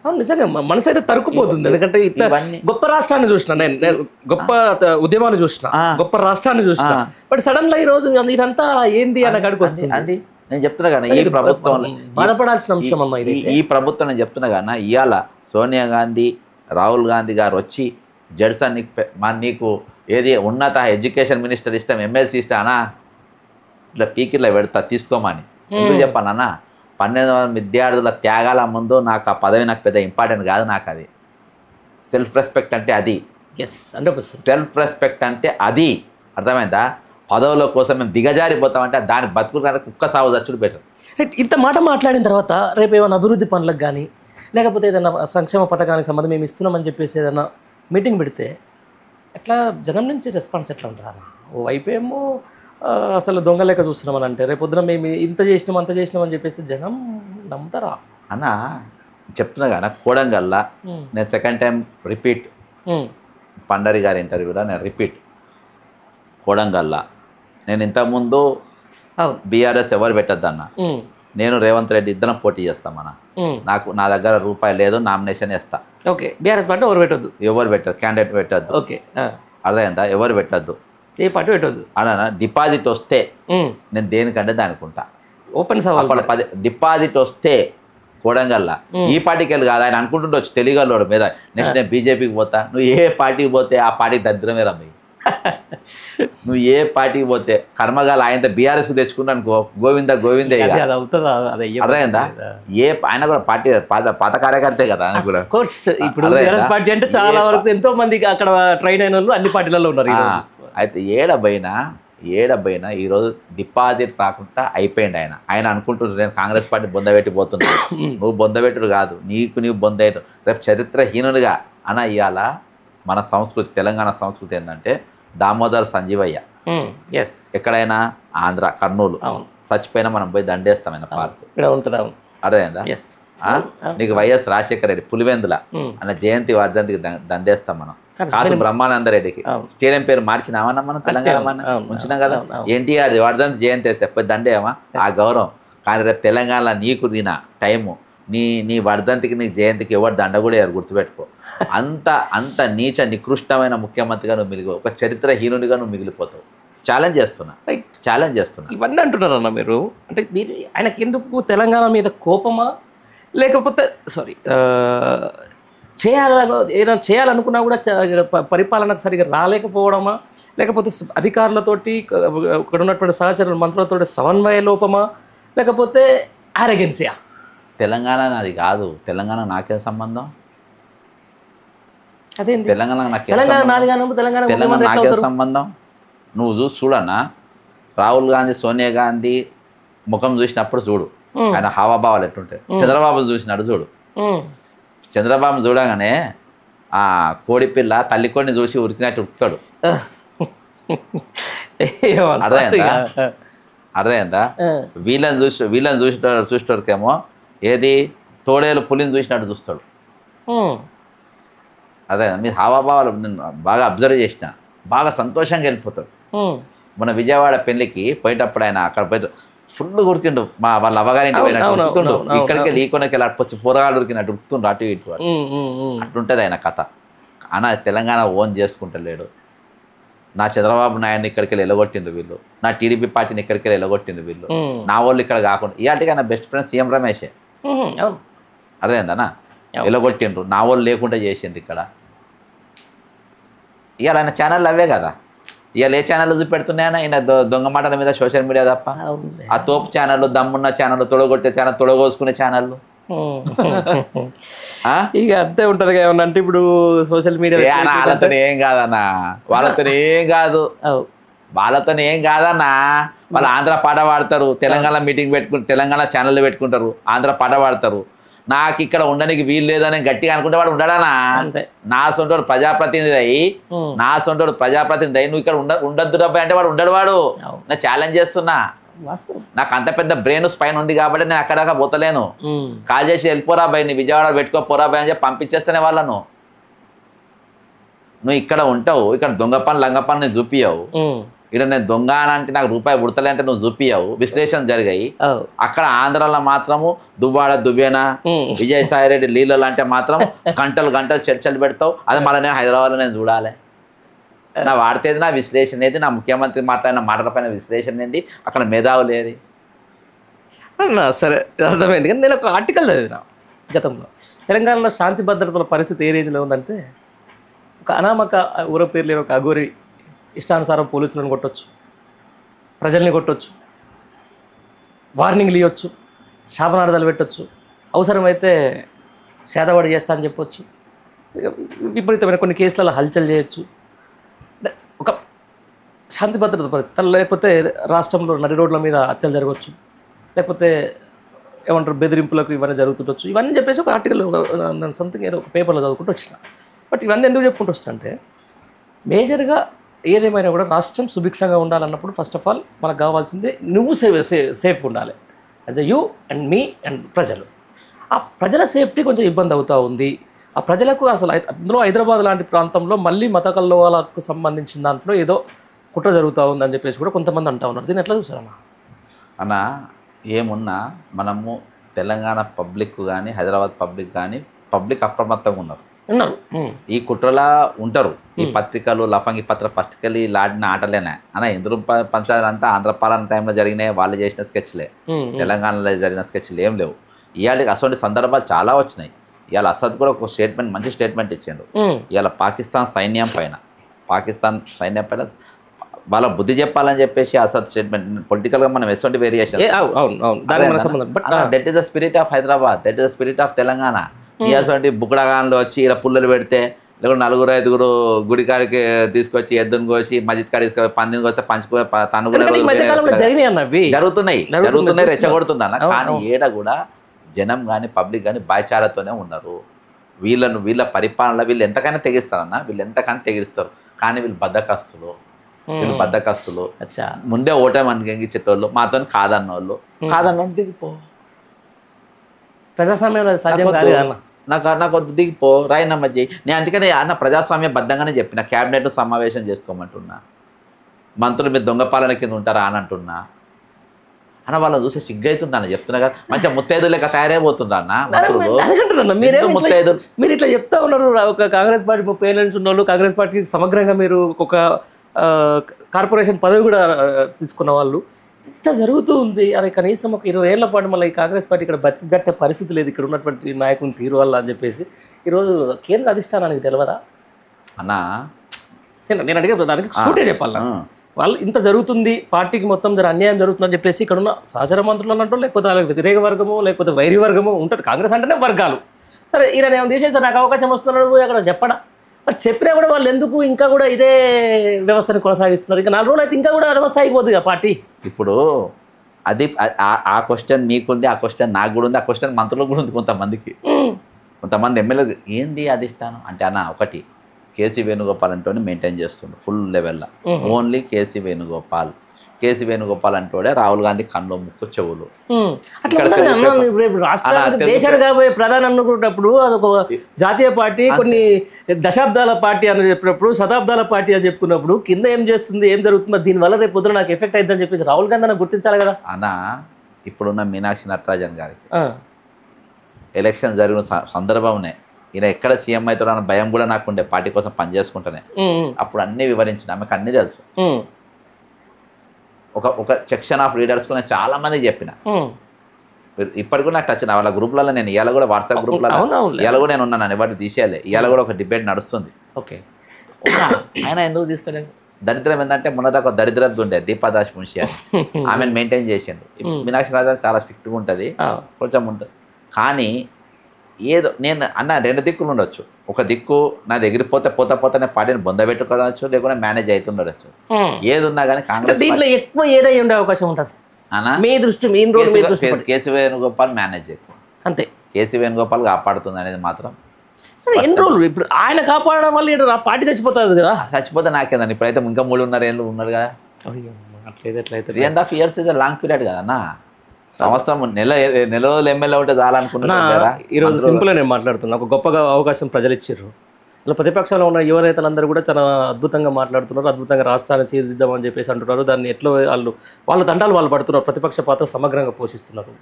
అవును నిజంగా మనసు అయితే తరుక్కుపోతుంది. ఎందుకంటే ఇట్లా గొప్ప రాష్ట్రాన్ని చూసిన నేను గొప్ప ఉద్యమాన్ని చూసిన, గొప్ప రాష్ట్రాన్ని చూసిన, బట్ సడన్ గా ఈ రోజు ఇదంతా ఏంది అన్న కాడికి వస్తుంది. అది నేను చెప్తున్నా కానీ ఈ ప్రభుత్వం బాధపడాల్సిన అంశం అమ్మా ఇది. ఈ ప్రభుత్వం నేను చెప్తున్నా కానీ ఇవాళ సోనియా గాంధీ, రాహుల్ గాంధీ గారు వచ్చి జడ్సన్ నీకు ఏది ఉన్నత ఎడ్యుకేషన్ మినిస్టర్ ఇష్టం, ఎమ్మెల్సీ ఇష్టం అనా ఇట్లా పీకిట్లా పెడతా తీసుకోమని ఎందుకు చెప్పానన్నా, 12,000 విద్యార్థుల త్యాగాల ముందు నాకు ఆ పదవి నాకు పెద్ద ఇంపార్టెంట్ కాదు. నాకు అది సెల్ఫ్ రెస్పెక్ట్ అంటే అది, 100% సెల్ఫ్ రెస్పెక్ట్ అంటే అది. అర్థమైందా? పదవుల కోసం మేము దిగజారిపోతామంటే దాని బతుకుడానికి కుక్క సాగు చచ్చుడు బెటర్. ఇంత మాట మాట్లాడిన తర్వాత రేపు ఏమైనా అభివృద్ధి పనులకు కానీ లేకపోతే ఏదైనా సంక్షేమ పథకానికి సంబంధం మేము ఇస్తున్నామని చెప్పేసి ఏదైనా మీటింగ్ పెడితే ఎట్లా జనం నుంచి రెస్పాన్స్ ఎట్లా ఉంటుందా? ఓ వైపేమో అసలు దొంగ లెక్క చూస్తున్నామని అంటే, రేపు పొద్దున మేము ఇంత చేసినాం అంత చేసినాం అని చెప్పేసి జనం నమ్ముతారా అన్న? చెప్తున్నా కదా, కోడంగల్లా నేను సెకండ్ టైం రిపీట్, పండరి గారి ఇంటర్వ్యూలో నేను రిపీట్, కోడంగల్లా నేను ఇంతకుముందు బీఆర్ఎస్ ఎవరు పెట్టద్దన్న, నేను రేవంత్ రెడ్డి ఇద్దరం పోటీ చేస్తామన్నా. నా దగ్గర రూపాయి లేదు, నామినేషన్ వేస్తా. ఓకే, బీఆర్ఎస్ పార్టీ ఎవరు పెట్టద్దు, ఎవరు పెట్టదు, క్యాండిడేట్ పెట్టద్దు. ఓకే, అర్థమైందా? ఎవరు పెట్టద్దు, ఏ పార్టీ పెట్టద్దు అన్న. డిపాజిట్ వస్తే నేను దేనికంటే దానికుంటా. ఓపెన్ సవాల్, డిపాజిట్ వస్తే కోడంగల్లా ఈ పార్టీకి వెళ్ళి కాదు, ఆయన అనుకుంటుండొచ్చు తెలియగలడు మీద నెక్స్ట్ నేను బీజేపీకి పోతా. నువ్వు ఏ పార్టీకి పోతే ఆ పార్టీ దరిద్రమే రమ్మి. నువ్వు ఏ పార్టీకి పోతే కర్మగాలు ఆయనతో బీఆర్ఎస్కి తెచ్చుకున్నా అనుకో, గోవింద గోవింద. అర్థమైందా? ఆయన కూడా పార్టీ పాత కార్యకర్తే కదా ఆయన కూడా. ఇప్పుడు పార్టీ అంటే చాలా వరకు ఎంతో మంది అక్కడ ట్రైన్ అయిన వాళ్ళు అన్ని పార్టీలలో ఉన్నారు. అయితే ఏడబైనా ఈరోజు డిపాజిట్ రాకుండా అయిపోయింది. ఆయన అనుకుంటున్నారు నేను కాంగ్రెస్ పార్టీ బొందబెట్టి పోతున్నాను. నువ్వు బొందబెట్టుడు కాదు, నీవు బొందయ్యడు. రేపు చరిత్రహీనుడిగా అన ఇవాళ మన సంస్కృతి, తెలంగాణ సంస్కృతి ఏంటంటే దామోదర్ సంజీవయ్య ఎక్కడైనా ఆంధ్ర కర్నూలు చచ్చిపోయినా మనం పోయి దండేస్తాం ఆయన పార్క్. అర్థమైందా? నీకు వైఎస్ రాజశేఖర రెడ్డి పులివెందుల అన్న జయంతి వర్ధంతికి దండేస్తాం మనం. కాసు బ్రహ్మానందరెడ్డికి స్టేడియం పేరు మార్చినామన్నా మనం, తెలంగాణ ఉంచినాం కదా. ఎన్టీఆర్ వర్ధంతి జయంతి అయితే పోయి దండేమా, ఆ గౌరవం. కానీ రేపు తెలంగాణలో నీకు తిన టైము, నీ వర్ధంతికి నీ జయంతికి ఎవరు దండ కూడా ఎవరు గుర్తుపెట్టుకో. అంత నీచ నికృష్టమైన ముఖ్యమంత్రిగా నువ్వు మిగిలి, ఒక చరిత్రహీనుడిగా నువ్వు మిగిలిపోతావు. ఛాలెంజ్ చేస్తున్నా. ఇవన్నీ అంటున్నారన్న మీరు, అంటే ఆయనకి ఎందుకు తెలంగాణ మీద కోపమా, లేకపోతే సారీ ఏదైనా చేయాలనుకున్నా కూడా పరిపాలనకు సరిగా రాలేకపోవడమా, లేకపోతే అధికారులతోటి ఇక్కడ ఉన్నటువంటి సహచరుల మంత్రులతో సమన్వయ లోపమా, లేకపోతే ఆరోగెన్సీయా? తెలంగాణ నాది కాదు, తెలంగాణ నాకేం సంబంధం? అదే తెలంగాణ నాకేం సంబంధం? నువ్వు చూడన్నా, రాహుల్ గాంధీ సోనియా గాంధీ ముఖం చూసినప్పుడు చూడు, ఆయన హావభావాలు ఎట్లుంటాయి. చంద్రబాబు చూసినాడు చూడు, చంద్రబాబు చూడగానే ఆ కోడిపిల్ల తల్లి కోడిని చూసి ఉరికినట్టు ఉరుకుతాడు. అర్థమైందా? వీళ్ళని చూసేటోరికేమో ఏది తోడేలు పులిని చూసినట్టు చూస్తాడు. అదే మీ హావభావాలు నేను బాగా అబ్జర్వ్ చేసిన, బాగా సంతోషంగా వెళ్ళిపోతాడు. మన విజయవాడ పెళ్లికి పోయేటప్పుడు ఆయన అక్కడ పోయి ఫుల్ ఉరికిండు, వాళ్ళ అవ్వగారింటి పోయినట్టు ఉరుకుతుండు, ఇక్కడికి వెళ్ళి ఈ కొనకి వెళ్ళి అటు పోరగాడు ఉరికినట్టు ఉరుకుతుండు అటు ఇటు. అట్లుంటుంది ఆయన కథ. అన్న తెలంగాణ ఓన్ చేసుకుంటలేడు. నా చంద్రబాబు నాయుడిని ఇక్కడికి వెళ్ళి ఎలగొట్టిండ్రు వీళ్ళు, నా టీడీపీ పార్టీని ఇక్కడికి వెళ్ళి ఎలగొట్టిండ్రు వీళ్ళు, నా వాళ్ళు ఇక్కడ కాకుండా. ఇలాంటిగా నా బెస్ట్ ఫ్రెండ్ సీఎం రమేషే. అదేందన్నా ఎలగొట్టిండ్రు, నా వాళ్ళు లేకుండా చేసిండ్రు ఇక్కడ. ఇవాళ ఆయన ఛానళ్ళు అవే కదా, ఇవాళ ఏ ఛానళ్ళు చూపెడుతున్నాయన్నా ఈయన దొంగ మాటల మీద సోషల్ మీడియా తప్ప. ఆ తోపు ఛానళ్ళు, దమ్మున్న ఛానళ్ళు, తొడగొట్టే ఛానల్, తొడగోసుకునే ఛానళ్ళు ఇక అంతే ఉంటది ఏమన్నా అంటే ఇప్పుడు సోషల్ మీడియా వాళ్ళతో ఏం కాదన్నా, వాళ్ళతో ఏం కాదన్నా. వాళ్ళు ఆంధ్ర పాట పాడతారు, తెలంగాణ మీటింగ్ పెట్టుకుంటారు, తెలంగాణ ఛానళ్ళు పెట్టుకుంటారు, ఆంధ్ర పాట పాడతారు. నాకు ఇక్కడ ఉండడానికి వీలు లేదని గట్టిగా అనుకుంటే వాడు ఉండడానా? నా సొంటోడు ప్రజాప్రతినిధి అయ్యి నువ్వు ఇక్కడ ఉండొద్దు డబ్బా అంటే వాడు ఉండడు. వాడు నా ఛాలెంజ్ చేస్తున్నా. నాకు అంత పెద్ద బ్రెయిన్ స్పైన్ ఉంది కాబట్టి నేను అక్కడాక పోతలేను. కాల్ చేసి వెళ్ళిపోరా బాయ్, నీ విజయవాడ పెట్టుకోపోరా బాయ్ అని చెప్పి పంపించేస్తేనే వాళ్ళను. నువ్వు ఇక్కడ ఉంటావు, ఇక్కడ దొంగ పని లంగ పని నేను చూపియవు. ఇక్కడ నేను దొంగ అని అంటే నాకు రూపాయి పుడతలే అంటే నువ్వు చూపియావు, విశ్లేషణ జరిగాయి. అక్కడ ఆంధ్రాలో మాత్రము దువ్వాడ దువ్వేనా విజయసాయి రెడ్డి లీలలు అంటే మాత్రం గంటలు గంటలు చర్చలు పెడతావు. అదే మళ్ళీ నేను హైదరాబాద్లో నేను చూడాలి. నా వాడితేది నా విశ్లేషణ ఏది, నా ముఖ్యమంత్రి మాట్లాడిన మాటల పైన విశ్లేషణ ఏంది, అక్కడ మేధావులు ఏది? సరే అర్థమైంది. కానీ నేను ఒక ఆర్టికల్ చదివిన గతంలో, తెలంగాణలో శాంతి భద్రతల పరిస్థితి ఏ రేంజ్లో ఉందంటే, ఒక అనామక ఊర పేరు లేని ఒక అఘోరి ఇష్టానుసారం పోలీసులను కొట్టొచ్చు, ప్రజల్ని కొట్టొచ్చు, వార్నింగ్లు ఇవ్వచ్చు, శాపనార్థాలు పెట్టవచ్చు, అవసరమైతే సేదవాడి చేస్తా అని చెప్పొచ్చు, విపరీతమైన కొన్ని కేసులలో హల్చల్ చేయొచ్చు. ఒక శాంతి భద్రత పరిస్థితి, లేకపోతే రాష్ట్రంలో నడి రోడ్ల మీద హత్యలు జరగవచ్చు, లేకపోతే ఏమంటారు బెదిరింపులకు ఇవన్నీ జరుగుతుండొచ్చు. ఇవన్నీ చెప్పేసి ఒక ఆర్టికల్ సంథింగ్ ఏదో ఒక పేపర్లో చదువుకుంటూ వచ్చిన. బట్ ఇవన్నీ ఎందుకు చెప్పుకుంటూ వస్తుంటే, మేజర్గా ఏదేమైనా కూడా రాష్ట్రం సుభిక్షంగా ఉండాలన్నప్పుడు ఫస్ట్ ఆఫ్ ఆల్ మనకు కావాల్సింది నువ్వు సేఫ్ ఉండాలి, as a you and me and ప్రజలు. ఆ ప్రజల సేఫ్టీ కొంచెం ఇబ్బంది అవుతూ ఉంది. ఆ ప్రజలకు అసలు అందులో హైదరాబాద్ లాంటి ప్రాంతంలో మళ్ళీ మత కల్లోలాలకు సంబంధించిన దాంట్లో ఏదో కుట్ర జరుగుతూ ఉందని చెప్పేసి కూడా కొంతమంది అంటూ ఉన్నారు. దీన్ని ఎట్లా చూసారన్నా? అన్న ఏమున్నా మనము తెలంగాణ పబ్లిక్ కానీ హైదరాబాద్ పబ్లిక్ కానీ పబ్లిక్ అప్రమత్తంగా ఉన్నారు. ఈ కుట్రలా ఉంటారు. ఈ పత్రికలు లఫంగి పత్రికలు లాడిన ఆటలేనా అన్న. ఎందుకు పంచాయతీ అంతా ఆంధ్రపాలన టైంలో జరిగినాయి, వాళ్ళు చేసిన స్కెచ్లే. తెలంగాణలో జరిగిన స్కెచ్లు ఏం లేవు. ఇవాళ అటువంటి సందర్భాలు చాలా వచ్చినాయి. ఇవాళ అసద్ కూడా ఒక స్టేట్మెంట్, మంచి స్టేట్మెంట్ ఇచ్చిండు. ఇవాళ పాకిస్తాన్ సైన్యం పైన వాళ్ళ బుద్ధి చెప్పాలని చెప్పేసి అసద్ స్టేట్మెంట్. పొలిటికల్గా మనం ఎటువంటి variation, that is the spirit of Hyderabad, that is the spirit of Telangana. ఇటువంటి బుక్కడగాన్లో వచ్చి ఇలా పుల్లలు పెడితే, లేకుంటే 4-5 గుడికాడికి తీసుకొచ్చి ఎద్దును కోసి మస్జిద్ కాడికి తీసుకొని పందిని కొస్తే పంచుకునే జరుగుతున్నాయి, రెచ్చగొడుతున్నా. కానీ ఏడ కూడా జనం కానీ పబ్లిక్ కానీ భాయిచారతోనే ఉన్నారు. వీళ్ళ పరిపాలన వీళ్ళు ఎంతకైనా తెగిస్తారన్న, వీళ్ళు ఎంతకైనా తెగిస్తారు. కానీ వీళ్ళు బద్దకస్తులు. ముందే ఓటమి అంగీకరించేటోళ్ళు, మాతో కాదన్నోళ్ళు దిగిపో, ప్రజాస్వామ్యంలో నాకు వద్దు దిగిపో, రాయనమ్మ చేయి. నేను అందుకనే అన్న ప్రజాస్వామ్య బద్ధంగానే చెప్పిన. క్యాబినెట్ సమావేశం చేసుకోమంటున్నా, మంత్రులు మీరు దొంగ పాలన కింద ఉంటారా అని అంటున్నా అన్న. వాళ్ళని చూస్తే సిగ్గైతుంది అన్న, చెప్తున్నా కదా. మంచిగా ముత్తైదులు లెక్క తయారైపోతుండ్రా అన్న ముత్తైదులు. మీరు ఇట్లా చెప్తా ఉన్నారు. ఒక కాంగ్రెస్ పార్టీ 30 ఏళ్ళ నుంచి ఉన్న వాళ్ళు, కాంగ్రెస్ పార్టీకి సమగ్రంగా మీరు ఒక కార్పొరేషన్ పదవి కూడా తీసుకున్న వాళ్ళు, ఇంత జరుగుతూ ఉంది. అరే కనీసం ఒక 20 ఏళ్ల పాటు మళ్ళీ ఈ కాంగ్రెస్ పార్టీ ఇక్కడ బతికిగట్టే పరిస్థితి లేదు, ఇక్కడ ఉన్నటువంటి నాయకుని తీరు వల్ల అని చెప్పేసి ఈరోజు కేంద్ర అధిష్టానానికి తెలియదా అన్న? నేను అడిగే దానికి సూటే చెప్పాలి. వాళ్ళు ఇంత జరుగుతుంది, పార్టీకి మొత్తం అన్యాయం జరుగుతుందని చెప్పేసి ఇక్కడ ఉన్న సహచర మంత్రులు అన్నట్టు, లేకపోతే వాళ్ళకి వ్యతిరేక వర్గము, లేకపోతే వైరి వర్గము ఉంటుంది. కాంగ్రెస్ అంటేనే వర్గాలు. సరే ఈయన ఏమైనా తీసేసి నాకు అవకాశం వస్తున్నాడు అక్కడ చెప్పడా? మరి చెప్పినా కూడా వాళ్ళు ఎందుకు ఇంకా కూడా ఇదే వ్యవస్థను కొనసాగిస్తున్నారు? ఇంకా 4 రోజులు అయితే ఇంకా కూడా వ్యవస్థ అయిపోతుంది కదా పార్టీ. ఇప్పుడు అది ఆ క్వశ్చన్ మీకుంది, ఆ క్వశ్చన్ నాకు కూడా ఉంది, ఆ క్వశ్చన్ మంత్రులకు కూడా ఉంది కొంతమంది ఎమ్మెల్యేలు. ఏంది అధిష్టానం అంటే అన్న, ఒకటి కేసీ వేణుగోపాల్ అంటోనే మెయింటైన్ చేస్తుండు ఫుల్ లెవెల్లో. ఓన్లీ కేసీ వేణుగోపాల్ అంటోడే రాహుల్ గాంధీ కన్ను ముక్కు చెవులు. దేశానికి కాబోయే ప్రధాని అనుకున్నప్పుడు అదొక జాతీయ పార్టీ, కొన్ని దశాబ్దాల పార్టీ అని చెప్పినప్పుడు, శతాబ్దాల పార్టీ అని చెప్పుకున్నప్పుడు కింద ఏం చేస్తుంది, ఏం జరుగుతుందో దీనివల్ల రేపు పొద్దున నాకు ఎఫెక్ట్ అవుతుందని చెప్పేసి రాహుల్ గాంధీ అని గుర్తించాలి కదా అన్న. ఇప్పుడున్న మీనాక్షి నటరాజన్ గారికి ఎలక్షన్ జరిగిన సందర్భంనే ఈయన ఎక్కడ సీఎం అవుతాడో అన్న భయం కూడా నాకు ఉండే, పార్టీ కోసం పనిచేసుకుంటానే. అప్పుడు అన్నీ వివరించిన, ఆమెకు అన్నీ తెలుసు. ఒక సెక్షన్ ఆఫ్ లీడర్స్కు నేను చాలా మందికి చెప్పిన. ఇప్పటికి కూడా నాకు వచ్చిన వాళ్ళ గ్రూప్లలో, నేను ఇవాళ కూడా వాట్సాప్ గ్రూప్లలో ఇవాళ కూడా నేను ఉన్నాను, ఎవరు తీసేయాలి. ఇవాళ కూడా ఒక డిబేట్ నడుస్తుంది. ఓకే, ఆయన ఎందుకు తీస్తలేదు? దరిద్రం ఏంటంటే మొన్నదాకా దరిద్రత ఉండే దీపాదాస్ మున్షి అని, ఆమెను మెయింటైన్ చేసిండు. మీనాక్షి రాజా చాలా స్ట్రిక్ట్గా ఉంటుంది, కొంచెం ఉంటుంది. కానీ ఏదో నేను అన్న 2 దిక్కులు ఉండొచ్చు. ఒక దిక్కు నాది ఎగిరిపోతే పోతానే పార్టీని బొందబెట్టుకోవచ్చు, లేకుండా మేనేజ్ అవుతుండొచ్చు. ఏది ఉన్నా కానీ కాంగ్రెస్ దీంట్లో ఎక్కువ ఏదై ఉండే అవకాశం ఉంటుంది అన్న. మీ దృష్టి కేసీ వేణుగోపాల్ మేనేజ్ ఎక్కువ, అంతే. కేసీ వేణుగోపాల్ కాపాడుతుంది అనేది మాత్రం. ఎన్ని రోజులు ఇప్పుడు ఆయన కాపాడడం వల్ల పార్టీ చచ్చిపోతుంది కదా. చచ్చిపోతే నాకేందండి. ఇప్పుడైతే ఇంకా 3.5 ఏళ్ళు ఉన్నారు కదా. అట్లయితే 3.5 years ఇస్ లాంగ్ పీరియడ్ కదన్నా. సంవత్సరం నెల రోజులు ఎమ్మెల్యే ఉంటే చాలనుకున్నా. ఈరోజు సింపుల్గా నేను మాట్లాడుతున్నా. ఒక గొప్పగా అవకాశం ప్రజలు ఇచ్చారు. ఇలా ప్రతిపక్షంలో ఉన్న యువ నేతలందరూ కూడా చాలా అద్భుతంగా మాట్లాడుతున్నారు, అద్భుతంగా రాష్ట్రాన్ని చేదిద్దామని చెప్పేసి అంటున్నారు. దాన్ని ఎట్లా వాళ్ళ దండాలు వాళ్ళు పడుతున్నారు, ప్రతిపక్ష పాత్ర సమగ్రంగా పోషిస్తున్నారు.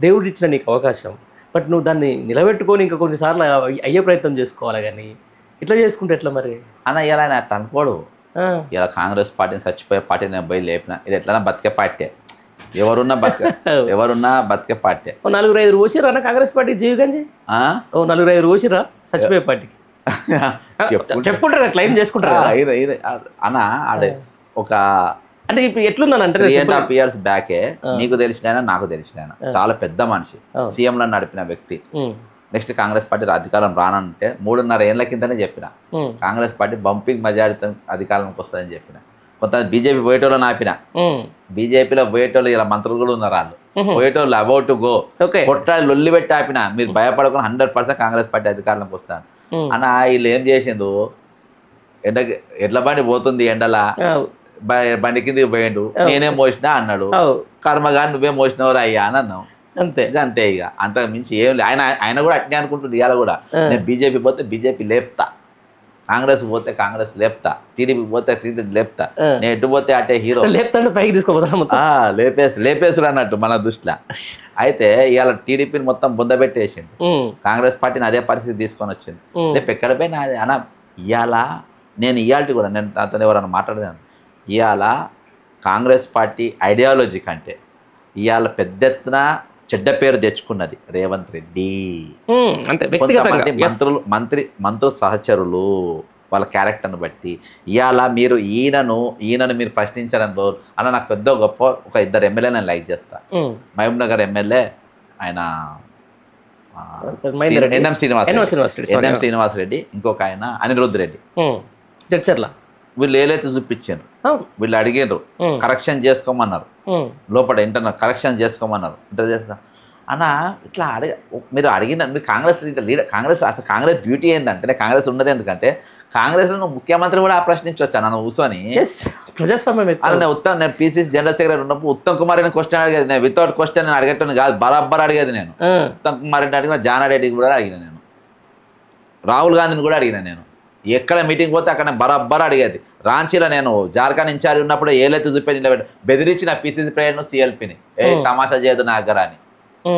దేవుడు ఇచ్చిన నీకు అవకాశం, బట్ నువ్వు దాన్ని నిలబెట్టుకొని ఇంకా కొన్నిసార్లు అయ్యే ప్రయత్నం చేసుకోవాలి. కానీ ఇట్లా చేసుకుంటే ఎట్లా మరి అన్న ఇలా ఆయన అట్లా అనుకోడు. ఇలా కాంగ్రెస్ పార్టీని చచ్చిపోయే పార్టీ నేను పోయి లేపిన, ఇది ఎట్లా బతికే పార్టీ, ఎవరున్నా బతికే పార్టీ. 4-5 ఓసిరా అన్న కాంగ్రెస్ పార్టీ జీవిగంజి, 4-5 ఓసిరా చచ్చిపోయే పార్టీకి చెప్పుకుంటారా, క్లెయిమ్ చేసుకుంటారా అన్న. ఆడే ఒక అంటే ఇప్పుడు ఎట్లుందని అంటే 3.5 years బ్యాకే నీకు తెలిసిన నాకు తెలిసిన చాలా పెద్ద మనిషి, సీఎంలో నడిపిన వ్యక్తి. నెక్స్ట్ కాంగ్రెస్ పార్టీ అధికారం రానంటే 3.5 ఏళ్ల కిందనే చెప్పిన కాంగ్రెస్ పార్టీ బంపింగ్ మెజారిటీ అధికారంలోకి వస్తుందని చెప్పిన. కొంత బీజేపీ పోయేటోళ్ళని ఆపిన, బీజేపీలో పోయేటోళ్ళు ఇలా మంత్రులు కూడా ఉన్నారు, వాళ్ళు పోయేటోళ్ళు అబౌట్ టు గో కొట్టాలి లొల్లి పెట్టి ఆపిన. మీరు భయపడకుండా 100% కాంగ్రెస్ పార్టీ అధికారంలోకి వస్తాను అన్న. వీళ్ళు ఏం చేసిండు, ఎడ్ల బండి పోతుంది ఎండలా, బండి కిందకి పోయిండు, నేనే మోసినా అన్నాడు. కర్మగా నువ్వే మోసినవరా అయ్యా అని అన్నావు, అంతే అంతే. ఇక అంతకు మించి ఏం లేదు. ఆయన కూడా అట్నే అనుకుంటుంది. ఇవాళ కూడా నేను బీజేపీ పోతే బీజేపీ లేపుతా, కాంగ్రెస్ పోతే కాంగ్రెస్ లేపుతా, టీడీపీ పోతే టీడీపీ లేపుతా, నేను ఎటు పోతే అటే హీరో పైకి తీసుకోపోతా లేపేసుడు అన్నట్టు మన దృష్టిలో. అయితే ఇవాళ టీడీపీని మొత్తం బుందబెట్టేసిండు, కాంగ్రెస్ పార్టీని అదే పరిస్థితి తీసుకొని వచ్చింది. రేపు ఎక్కడ పోయినా అదే అన్న. ఇవాళ నేను ఇవాళ కూడా నేను అతను ఎవరన్నా మాట్లాడదాను, ఇవాళ కాంగ్రెస్ పార్టీ ఐడియాలజీ కంటే ఇవాళ పెద్ద ఎత్తున చెడ్డ పేరు తెచ్చుకున్నది రేవంత్ రెడ్డి. కొంతమంది మంత్రులు సహచరులు వాళ్ళ క్యారెక్టర్ని బట్టి ఇవాళ మీరు ఈయనను మీరు ప్రశ్నించారని రోజు అలా నాకు పెద్ద గొప్ప ఒక 2 ఎమ్మెల్యే నేను లైక్ చేస్తా. మహబూబ్ నగర్ ఎమ్మెల్యే ఆయన ఎన్ఎం శ్రీనివాస్ రెడ్డి, ఇంకొక ఆయన అనిరుద్ధ్ రెడ్డి. వీళ్ళు ఏలైతే చూపించారు, వీళ్ళు అడిగారు కరెక్షన్ చేసుకోమన్నారు, లోపల ఇంటర్నల్ కరెక్షన్ చేసుకోమన్నారు. ఇంటర్ చేస్తా అన్న ఇట్లా మీరు అడిగిన మీరు కాంగ్రెస్ లీడర్, అసలు కాంగ్రెస్ బ్యూటీ ఏంటంటే కాంగ్రెస్ ఉన్నది ఎందుకంటే కాంగ్రెస్లో ముఖ్యమంత్రి కూడా ప్రశ్నించవచ్చు నన్ను కూర్చొని. నేను పీసీసీ జనరల్ సెక్రటరీ ఉన్నప్పుడు ఉత్తమ్ కుమార్ రెడ్డి క్వశ్చన్ అడిగేది, నేను వితౌట్ క్వశ్చన్ నేను అడిగేటోని కాదు, బరాబర్ అడిగేది నేను. ఉత్తమ్ కుమార్ రెడ్డి అడిగిన, జానారెడ్డికి కూడా అడిగిన నేను, రాహుల్ గాంధీని కూడా అడిగిన నేను. ఎక్కడ మీటింగ్ పోతే అక్కడ బరాబర్ అడిగేది. రాంచీలో నేను జార్ఖండ్ ఇన్ఛార్జ్ ఉన్నప్పుడు ఏలైతే చూపించి బెదిరించిన పీసీసీ ప్రెసిడెంట్ సిఎల్పిని, తమాషా చేయదు నా దగ్గర అని.